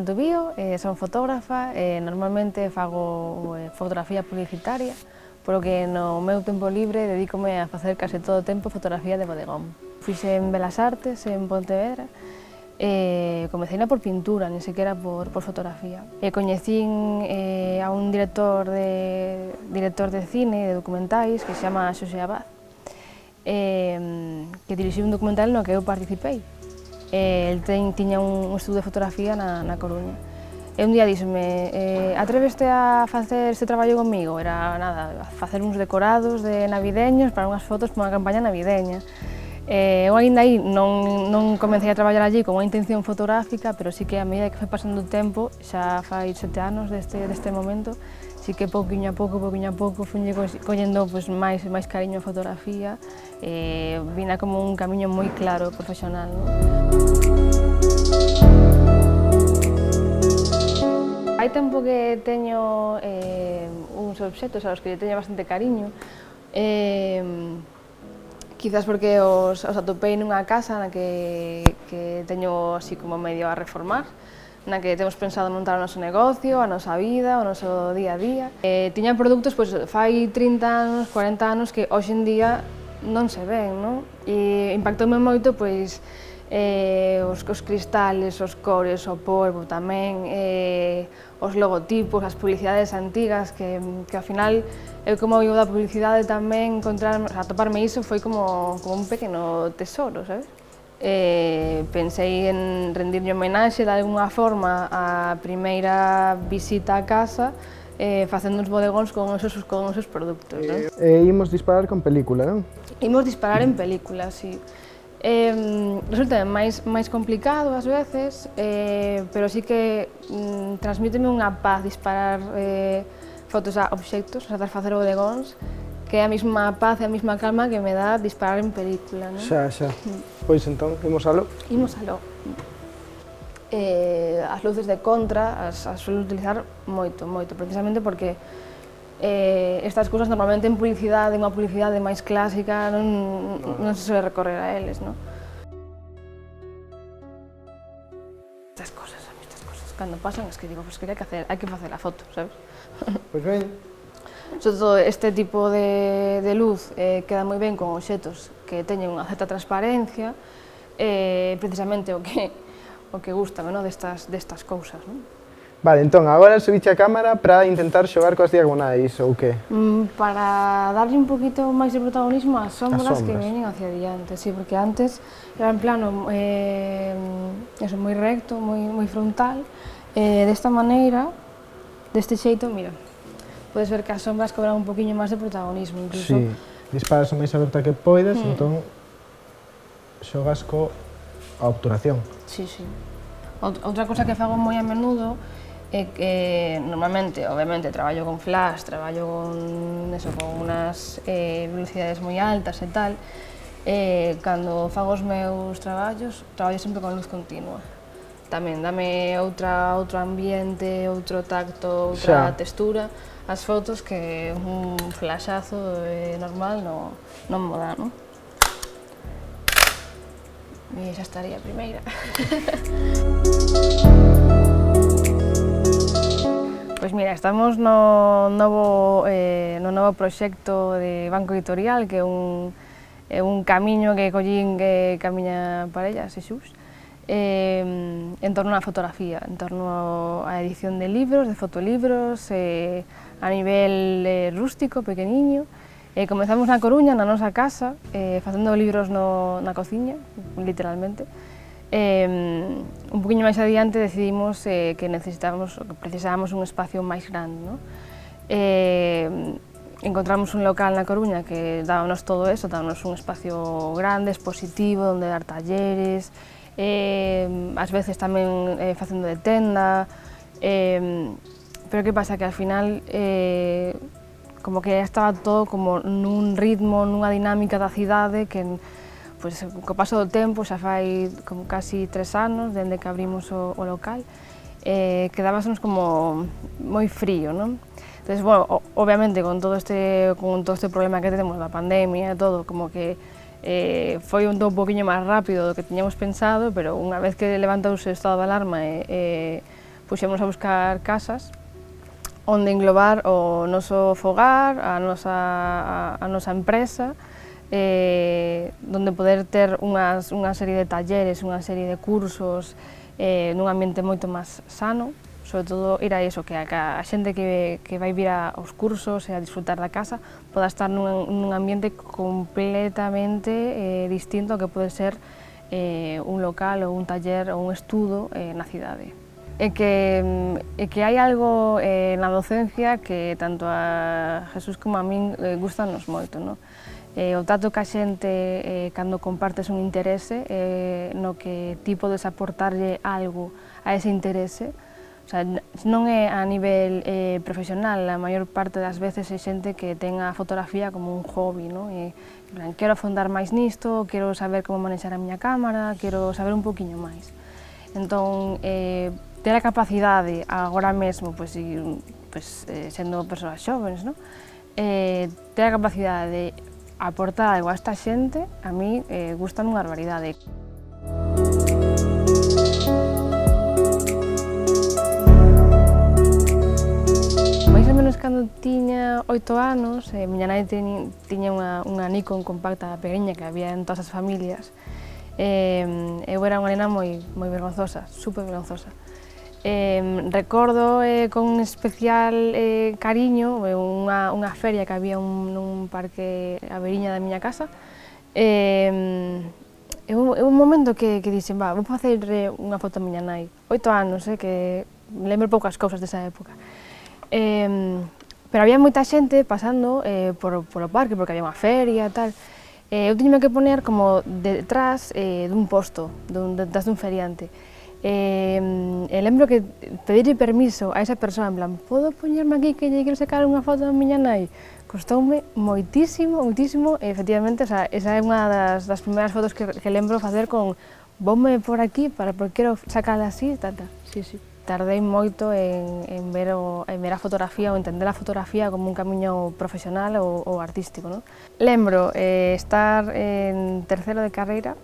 Ana Tubío, son fotógrafa, normalmente fago fotografía publicitaria, polo que no meu tempo libre dedícome a facer case todo o tempo fotografía de bodegón. Fixe en Belas Artes, en Pontevedra, comecei por pintura, nin sequera por fotografía. Coñecín a un director de cine e de documentais que se chama Xosé Abad, que dirixiu un documental no que eu participei. El tiña un estudo de fotografía na Coruña. E un día díxome, atreveste a facer este traballo comigo? Era nada, facer uns decorados de navideños para unhas fotos para unha campaña navideña. Eu ainda aí non comecei a traballar allí con unha intención fotográfica, pero sí que a medida que foi pasando o tempo, xa fai 7 anos deste momento, sí que pouquiño a pouco funlle collendo máis cariño a fotografía, vina como un camiño moi claro profesional. Hai tempo que teño uns obxectos aos que teño bastante cariño, quizás porque os atopei nunha casa na que teño así como medio a reformar, na que temos pensado montar o noso negocio, a nosa vida, o noso día a día. Tiña produtos fai 30 anos, 40 anos que hoxe en día non se ven, non? E impactoume moito os cristales, os cores, o polvo tamén, os logotipos, as publicidades antigas, que ao final, eu como vivo da publicidade tamén, atoparme iso foi como un pequeno tesoro, sabes? Pensei en rendirlle homenaxe de alguna forma á primeira visita á casa, facendo uns bodegóns con os seus produtos. Imos disparar con película, non? Imos disparar en película, si. Resulta máis complicado ás veces, pero sí que transmíteme unha paz disparar fotos a obxectos, facer bodegóns, que é a mesma paz e a mesma calma que me dá disparar en película, non? Xa. Pois entón, imos aló? Imos aló. As luces de contra as suelo utilizar moito, precisamente porque estas cousas normalmente en publicidade, unha publicidade máis clásica, non se suele recorrer a eles, non? Estas cosas, cando pasan, es que digo, pues que hai que facer a foto, sabes? Pois ben. Sobre todo este tipo de luz queda moi ben con obxetos que teñen unha certa transparencia, precisamente o que gusta destas cousas, non? Vale, entón, agora subiche a cámara para intentar xogar coas diagonais, ou que? Para darlle un poquito máis de protagonismo ás sombras que veñen hacia diante, sí, porque antes era en plano moi recto, moi frontal, desta maneira, deste xeito, mira, podes ver que as sombras cobran un poquinho máis de protagonismo, incluso. Sí, disparas o máis aberta que poides, entón xogas a obturación. Sí. Outra cosa que fago moi a menudo é que normalmente, obviamente, traballo con flash, traballo con unhas velocidades moi altas e tal, cando fago os meus traballo sempre con luz continua. Tamén dame outro ambiente, outro tacto, outra textura as fotos que un flashazo normal non mo dá, non? E xa estaría a primeira. Pois mira, estamos no novo proxecto de Banco Editorial, que é un camiño que collín que camiña parella, Xesús, en torno á fotografía, en torno á edición de libros, de fotolibros, a nivel rústico, pequeniño. Comezamos na Coruña, na nosa casa, facendo libros na cociña, literalmente. Un poquinho máis adiante decidimos que precisábamos un espacio máis grande, non? Encontramos un local na Coruña que dábanos todo eso, dábanos un espacio grande, expositivo, onde dar talleres, ás veces tamén facendo de tenda, pero que pasa? Que ao final como que estaba todo como nun ritmo, nunha dinámica da cidade que co paso do tempo, xa fai como casi 3 anos dende que abrimos o local, quedábasenos como moi frío, non? Entón, bueno, obviamente, con todo este problema que temos da pandemia e todo, como que foi un poquinho máis rápido do que tiñamos pensado, pero unha vez que levantouse o estado de alarma e puxemos a buscar casas onde englobar o noso fogar, a nosa empresa, donde poder ter unha serie de talleres, unha serie de cursos nun ambiente moito máis sano, sobre todo ir a iso, que a xente que vai vir aos cursos e a disfrutar da casa poda estar nun ambiente completamente distinto ao que pode ser un local ou un taller ou un estudo na cidade. É que hai algo na docencia que tanto a Jesús como a min gustanos moito, non? O trato ca xente cando compartes un interese no que ti podes aportarlle algo a ese interese, o sea, non é a nivel profesional, a maior parte das veces é xente que ten a fotografía como un hobby, non? Quero afondar máis nisto, quero saber como manexar a miña cámara, quero saber un poquinho máis. Entón, ter a capacidade agora mesmo, sendo persoas xóvenes, non? Ter a capacidade de aportar algo a esta xente, a mí gustame unha barbaridade. Mais ou menos cando tiña 8 anos, miña nai tiña unha Nikon compacta pequeniña que había en todas as familias. Eu era unha nena moi vergonzosa, super vergonzosa. Recordo con especial cariño unha feria que había nun parque á beiriña da miña casa. É un momento que dixen, vou facer unha foto a miña nai. 8 anos, que lembro poucas cousas desa época. Pero había moita xente pasando polo parque, porque había unha feria e tal. Eu tiñame que poner como detrás dun posto, detrás dun feriante. Lembro que pedirlle permiso a esa persoa, en plan, podo poñerme aquí que lle quero sacar unha foto da miña nai? Costoume moitísimo, moitísimo, e efectivamente, esa é unha das primeiras fotos que lembro facer con voume por aquí porque quero sacala así, sí. Tardei moito en ver a fotografía ou entender a fotografía como un camiño profesional ou artístico, non? Lembro estar en terceiro de carreira,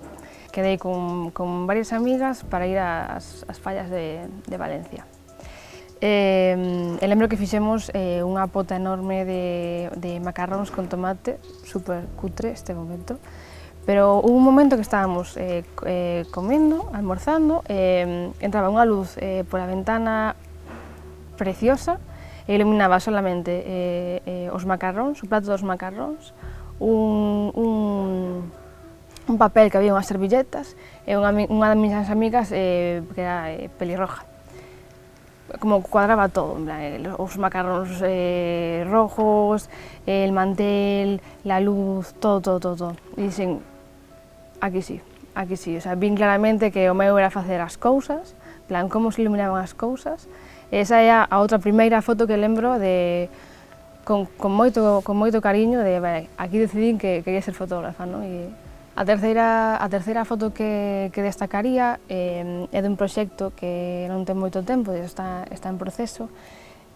quedei con varias amigas para ir ás fallas de Valencia. Lembro que fixemos unha pota enorme de macarróns con tomate, super cutre este momento, pero hubo un momento que estábamos comendo, almorzando, entraba unha luz pola ventana preciosa e iluminaba solamente os macarróns, o plato dos macarróns, un papel que había unhas servilletas e unha das miñas amigas que era pelirroja. Como cuadraba todo, os macarróns rojos, el mantel, la luz, todo. E dixen, aquí sí, o sea, vin claramente que o meu era facer as cousas, plan, como se iluminaban as cousas. Esa é a outra primeira foto que lembro con moito cariño de, aquí decidín que quería ser fotógrafa, non? E a terceira foto que destacaría é dun proxecto que non ten moito tempo, está en proceso,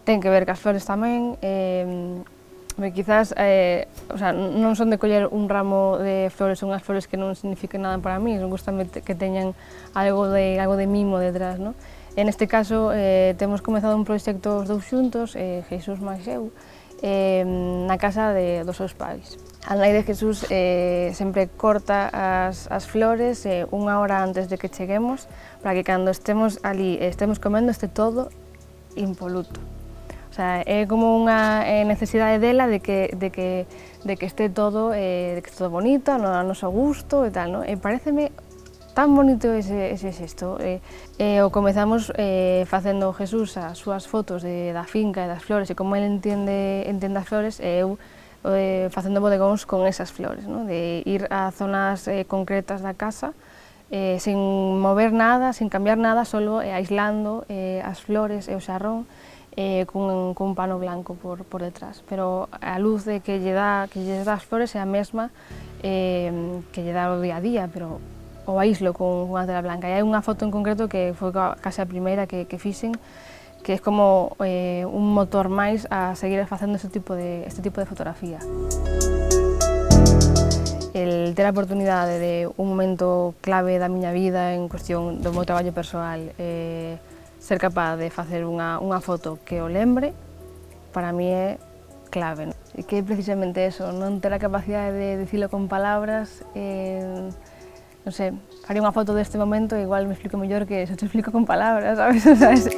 ten que ver cas flores tamén. Quizás, non son de coller un ramo de flores, son unhas flores que non significan nada para mí, non gustame que teñan algo de mimo detrás, non? En este caso, temos comezado un proxecto os dous xuntos, Jesús máis eu, na casa dos seus pais. A nai de Jesús sempre corta as flores unha hora antes de que cheguemos, para que cando estemos ali estemos comendo este todo impoluto. O sea, é como unha necesidade dela de que este todo bonito, a noso gusto e tal, non? E pareceme tan bonito ese xesto. O comezamos facendo Jesús as súas fotos da finca e das flores e como ele entende as flores, e eu facendo bodegóns con esas flores, non? De ir a zonas concretas da casa sen mover nada, sen cambiar nada, solo aislando as flores e o xarrón cun pano blanco por detrás. Pero a luz que lle dá as flores é a mesma que lle dá o día a día, pero o aíslo con unha tela blanca. E hai unha foto en concreto que foi case a primeira que fixen, que é como un motor máis a seguir facendo este tipo de fotografía. El ter a oportunidade de un momento clave da miña vida en cuestión do meu traballo persoal, ser capaz de facer unha foto que o lembre, para mí é clave. E que é precisamente eso, non ter a capacidade de dicilo con palabras, non sei, faría unha foto deste momento e igual me explico mellor que se te explico con palabras, sabes?